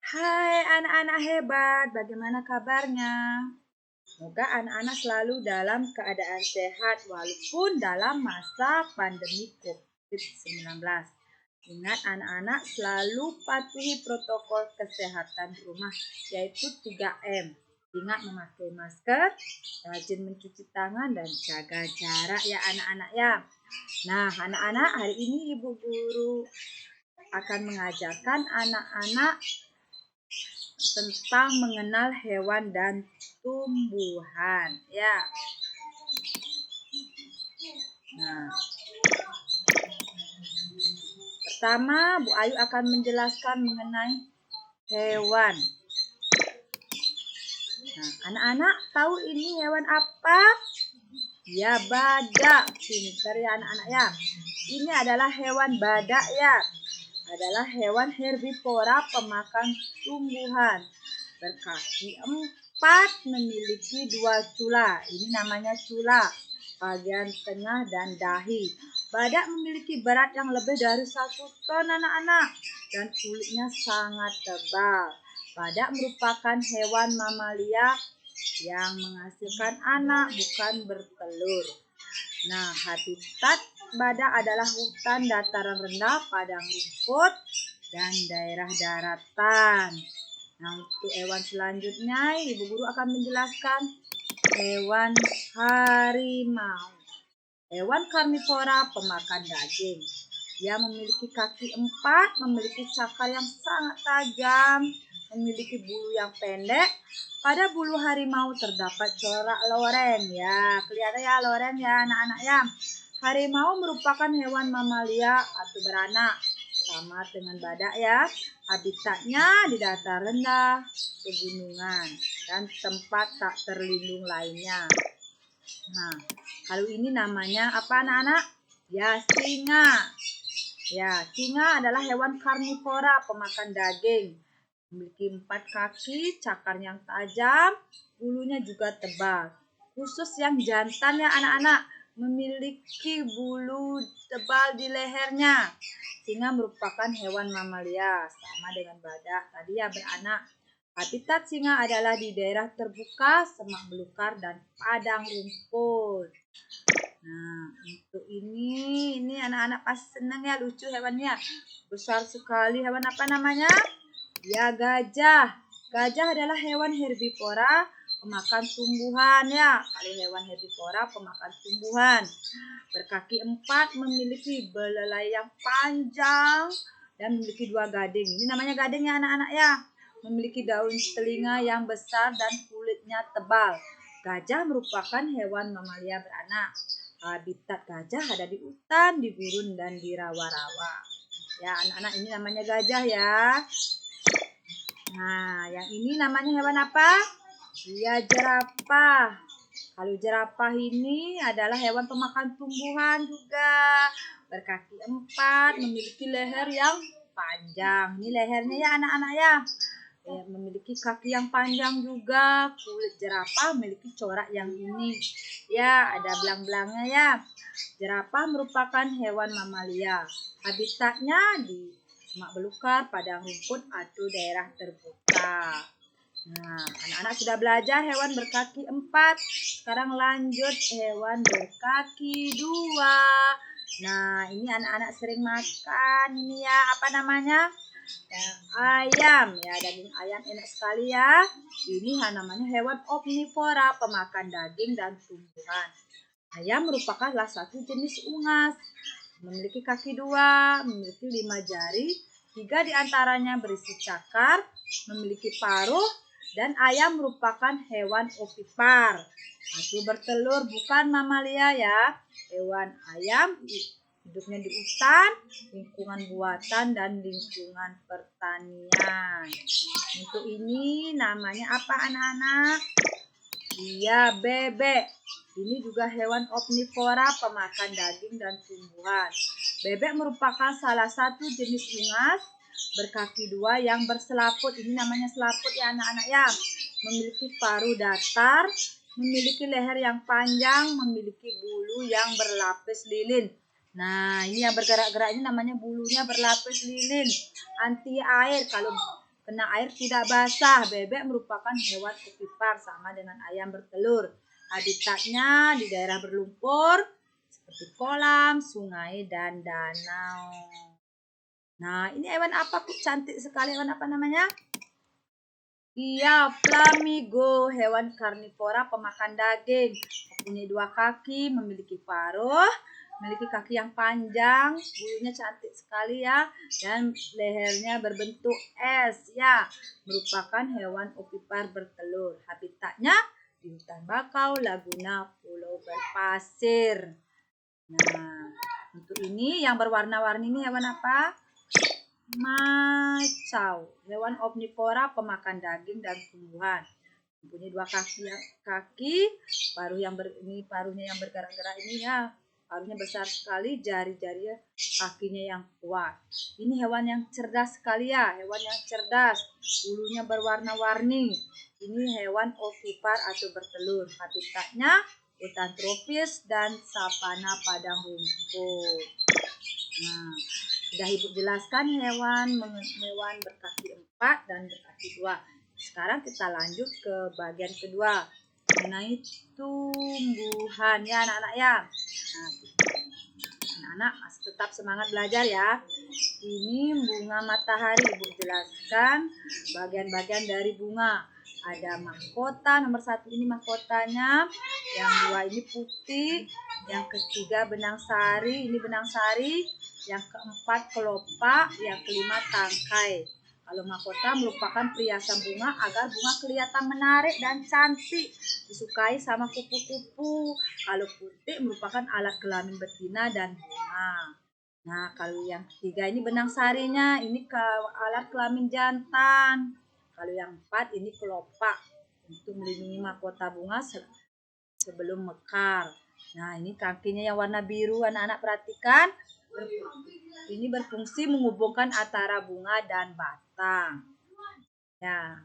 Hai anak-anak hebat, bagaimana kabarnya? Semoga anak-anak selalu dalam keadaan sehat walaupun dalam masa pandemi COVID-19. Ingat anak-anak selalu patuhi protokol kesehatan di rumah yaitu 3M. Ingat memakai masker, rajin mencuci tangan dan jaga jarak ya anak-anak ya. Nah, anak-anak hari ini Ibu Guru akan mengajarkan anak-anak tentang mengenal hewan dan tumbuhan ya. Nah, pertama Bu Ayu akan menjelaskan mengenai hewan. Nah, anak-anak tahu ini hewan apa? Ya, badak. Pintar ya anak-anak ya. Ini adalah hewan badak ya. Adalah hewan herbivora pemakan tumbuhan. Berkaki 4, memiliki 2 cula. Ini namanya cula, bagian tengah dan dahi. Badak memiliki berat yang lebih dari 1 ton anak-anak dan kulitnya sangat tebal. Badak merupakan hewan mamalia yang menghasilkan anak, bukan bertelur. Nah, habitat badak adalah hutan dataran rendah, padang rumput, dan daerah daratan. Nah, untuk hewan selanjutnya, Ibu Guru akan menjelaskan hewan harimau. Hewan karnivora pemakan daging. Dia memiliki kaki 4, memiliki cakar yang sangat tajam, memiliki bulu yang pendek. Pada bulu harimau terdapat corak loren ya. Kelihatan ya loren ya anak-anak ya. Harimau merupakan hewan mamalia atau beranak, sama dengan badak ya. Habitatnya di datar rendah, pegunungan, dan tempat tak terlindung lainnya. Nah, kalau ini namanya apa anak-anak? Ya, singa. Ya, singa adalah hewan karnivora pemakan daging. Memiliki 4 kaki, cakar yang tajam, bulunya juga tebal. Khusus yang jantan ya anak-anak, memiliki bulu tebal di lehernya. Singa merupakan hewan mamalia, sama dengan badak. Tadi ya beranak. Habitat singa adalah di daerah terbuka, semak belukar, dan padang rumput. Nah, untuk ini anak-anak pasti senang ya, lucu hewannya. Besar sekali. Hewan apa namanya? Ya, gajah. Gajah adalah hewan herbivora pemakan tumbuhan ya. Kalau hewan herbivora pemakan tumbuhan. Berkaki 4, memiliki belalai yang panjang dan memiliki 2 gading. Ini namanya gading ya anak-anak ya. Memiliki daun telinga yang besar dan kulitnya tebal. Gajah merupakan hewan mamalia beranak. Habitat gajah ada di hutan, di gurun, dan di rawa-rawa. Ya anak-anak, ini namanya gajah ya. Nah, yang ini namanya hewan apa? Ya, jerapah. Kalau jerapah ini adalah hewan pemakan tumbuhan juga. Berkaki 4, memiliki leher yang panjang. Ini lehernya ya anak-anak ya. Memiliki kaki yang panjang juga. Kulit jerapah memiliki corak yang unik. Ya, ada belang-belangnya ya. Jerapah merupakan hewan mamalia. Habitatnya di semak belukar, padang rumput, atau daerah terbuka. Nah, anak-anak sudah belajar hewan berkaki 4. Sekarang lanjut hewan berkaki 2. Nah, ini anak-anak sering makan. Ini ya, apa namanya? Ayam. Ya, daging ayam enak sekali ya. Ini namanya hewan omnivora, pemakan daging dan tumbuhan. Ayam merupakan salah satu jenis unggas. Memiliki kaki 2, memiliki 5 jari. 3 diantaranya berisi cakar, memiliki paruh, dan ayam merupakan hewan ovipar atau bertelur, bukan mamalia ya. Hewan ayam hidupnya di hutan, lingkungan buatan, dan lingkungan pertanian. Untuk ini namanya apa anak-anak? Iya, bebek. Ini juga hewan omnivora pemakan daging dan tumbuhan. Bebek merupakan salah satu jenis unggas berkaki 2 yang berselaput. Ini namanya selaput ya anak-anak ya. Memiliki paruh datar, memiliki leher yang panjang, memiliki bulu yang berlapis lilin. Nah, ini yang bergerak-gerak ini namanya bulunya berlapis lilin. Anti air. Kalau kena air tidak basah. Bebek merupakan hewan ovipar sama dengan ayam bertelur. Habitatnya di daerah berlumpur seperti kolam, sungai, dan danau. Nah, ini hewan apa? Cantik sekali. Hewan apa namanya? Iya, flamingo, hewan karnivora pemakan daging. Mempunyai 2 kaki, memiliki paruh, memiliki kaki yang panjang, bulunya cantik sekali ya, dan lehernya berbentuk S ya. Merupakan hewan ovipar bertelur. Habitatnya di hutan bakau, laguna, pulau berpasir. Nah, untuk ini yang berwarna-warni ini hewan apa? Macau, hewan omnivora pemakan daging dan tumbuhan. Mempunyai 2 kaki, paruhnya yang bergerak-gerak ini ya. Paruhnya besar sekali, jari-jarinya kakinya yang kuat. Ini hewan yang cerdas sekali ya, hewan yang cerdas. Bulunya berwarna-warni. Ini hewan ovipar atau bertelur. Habitatnya hutan tropis dan savana padang rumput. Nah, sudah Ibu jelaskan hewan berkaki 4 dan berkaki 2. Sekarang kita lanjut ke bagian kedua mengenai tumbuhan ya anak-anak ya. Nah, anak-anak masih tetap semangat belajar ya. Ini bunga matahari, Ibu jelaskan bagian-bagian dari bunga. Ada mahkota, nomor 1 ini mahkotanya, yang 2 ini putih, yang ketiga benang sari, ini benang sari, yang keempat kelopak, yang kelima tangkai. Kalau mahkota merupakan perhiasan bunga agar bunga kelihatan menarik dan cantik, disukai sama kupu-kupu. Kalau putih merupakan alat kelamin betina dan bunga. Nah, kalau yang ketiga ini benang sarinya, ini alat kelamin jantan. Kalau yang 4 ini kelopak untuk melindungi mahkota bunga sebelum mekar. Nah, ini kakinya yang warna biru, anak-anak perhatikan. Ini berfungsi menghubungkan antara bunga dan batang. Ya.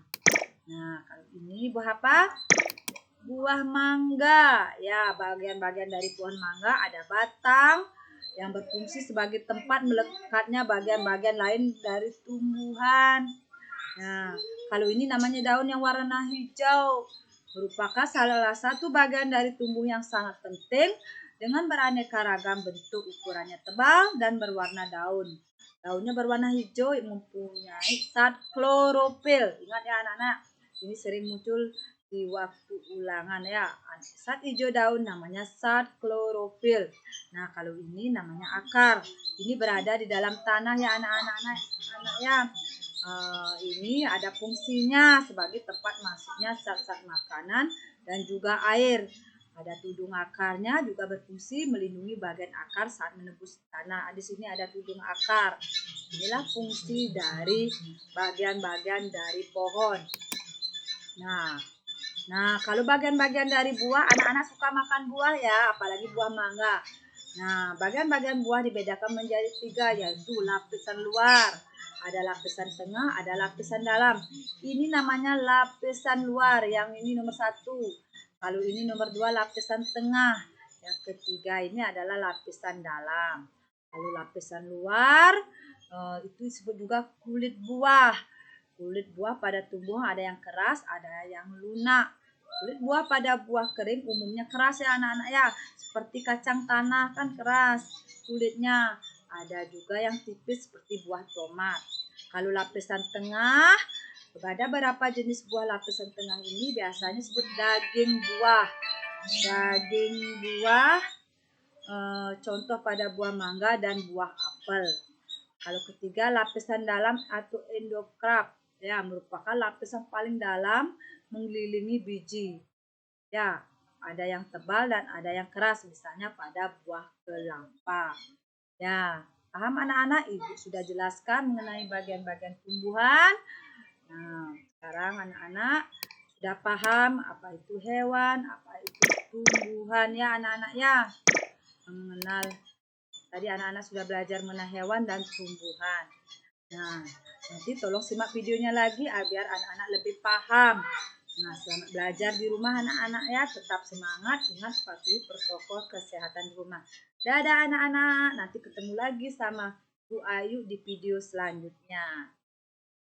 Nah, kalau ini buah apa? Buah mangga. Ya, bagian-bagian dari pohon mangga ada batang yang berfungsi sebagai tempat melekatnya bagian-bagian lain dari tumbuhan. Nah, kalau ini namanya daun yang warna hijau, merupakan salah satu bagian dari tumbuh yang sangat penting dengan beraneka ragam bentuk, ukurannya tebal dan berwarna daun. Daunnya berwarna hijau yang mempunyai zat klorofil. Ingat ya anak-anak, ini sering muncul di waktu ulangan ya. Zat hijau daun namanya zat klorofil. Nah, kalau ini namanya akar. Ini berada di dalam tanah ya anak-anak ya. Ini ada fungsinya sebagai tempat masuknya zat-zat makanan dan juga air. Ada tudung akarnya juga berfungsi melindungi bagian akar saat menembus tanah. Di sini ada tudung akar. Inilah fungsi dari bagian-bagian dari pohon. Nah, kalau bagian-bagian dari buah, anak-anak suka makan buah ya, apalagi buah mangga. Nah, bagian-bagian buah dibedakan menjadi 3, yaitu lapisan luar, ada lapisan tengah, ada lapisan dalam. Ini namanya lapisan luar, yang ini nomor 1. Kalau ini nomor 2 lapisan tengah. Yang ketiga ini adalah lapisan dalam. Lalu lapisan luar itu disebut juga kulit buah. Kulit buah pada tumbuhan ada yang keras, ada yang lunak. Kulit buah pada buah kering umumnya keras ya anak-anak ya. Seperti kacang tanah kan keras kulitnya. Ada juga yang tipis seperti buah tomat. Kalau lapisan tengah, ada beberapa jenis buah lapisan tengah ini biasanya disebut daging buah. Daging buah contoh pada buah mangga dan buah apel. Kalau ketiga lapisan dalam atau endokarp ya, merupakan lapisan paling dalam mengelilingi biji. Ya, ada yang tebal dan ada yang keras, misalnya pada buah kelapa. Ya, paham anak-anak? Ibu sudah jelaskan mengenai bagian-bagian tumbuhan. Nah, sekarang anak-anak sudah paham apa itu hewan, apa itu tumbuhan ya anak-anak ya. Mengenal tadi anak-anak sudah belajar mengenai hewan dan tumbuhan. Nah, nanti tolong simak videonya lagi biar anak-anak lebih paham. Nah, selamat belajar di rumah anak-anak ya. Tetap semangat, ingat patuhi protokol kesehatan di rumah. Dadah anak-anak, nanti ketemu lagi sama Bu Ayu di video selanjutnya.